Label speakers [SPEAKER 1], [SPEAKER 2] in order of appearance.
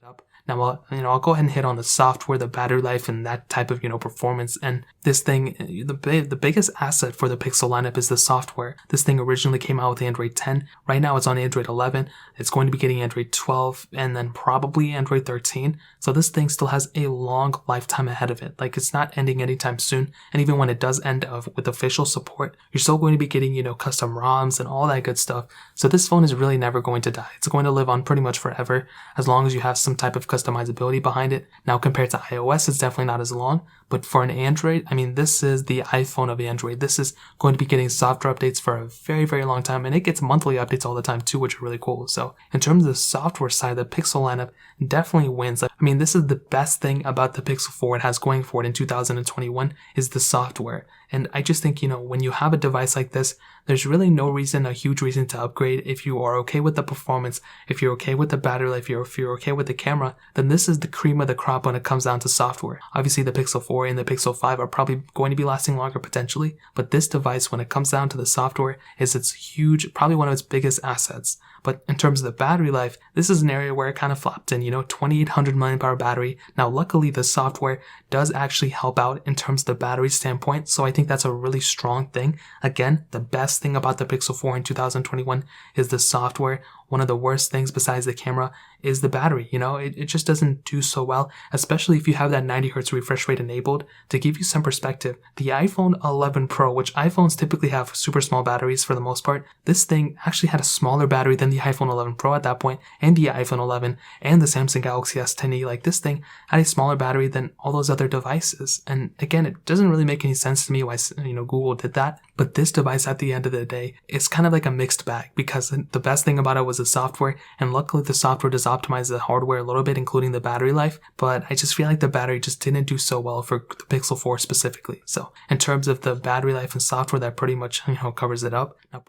[SPEAKER 1] up. Now, I'll go ahead and hit on the software, the battery life, and that type of, performance. And this thing, the biggest asset for the Pixel lineup is the software. This thing originally came out with Android 10. Right now it's on Android 11. It's going to be getting Android 12 and then probably Android 13. So this thing still has a long lifetime ahead of it. Like, it's not ending anytime soon. And even when it does end with official support, you're still going to be getting, custom ROMs and all that good stuff. So this phone is really never going to die. It's going to live on pretty much forever as long as you have some type of customizability behind it. Now, compared to iOS, it's definitely not as long, but for an Android, this is the iPhone of Android. This is going to be getting software updates for a very, very long time, and it gets monthly updates all the time too, which are really cool. So in terms of the software side, the Pixel lineup definitely wins. This is the best thing about the Pixel 4 it has going for it in 2021 is the software. And I just think, when you have a device like this, there's really no reason, a huge reason to upgrade. If you are okay with the performance, if you're okay with the battery life, if you're okay with the camera, then this is the cream of the crop when it comes down to software. Obviously, the Pixel 4 and the Pixel 5 are probably going to be lasting longer potentially, but this device, when it comes down to the software, is its huge, probably one of its biggest assets. But in terms of the battery life, this is an area where it kind of flopped in, 2800 mAh battery. Now, luckily, the software does actually help out in terms of the battery standpoint, so I think that's a really strong thing. Again, the best thing about the Pixel 4 in 2021 is the software. One of the worst things besides the camera is the battery. It just doesn't do so well, especially if you have that 90 Hz refresh rate enabled. To give you some perspective, the iPhone 11 Pro, which iPhones typically have super small batteries for the most part, this thing actually had a smaller battery than the iPhone 11 Pro at that point, and the iPhone 11 and the Samsung Galaxy S10e. Like, this thing had a smaller battery than all those other devices. And again, it doesn't really make any sense to me why Google did that. But this device, at the end of the day, is kind of like a mixed bag, because the best thing about it was the software, and luckily the software does optimize the hardware a little bit, including the battery life, but I just feel like the battery just didn't do so well for the Pixel 4 specifically. So in terms of the battery life and software, that pretty much covers it up. Now,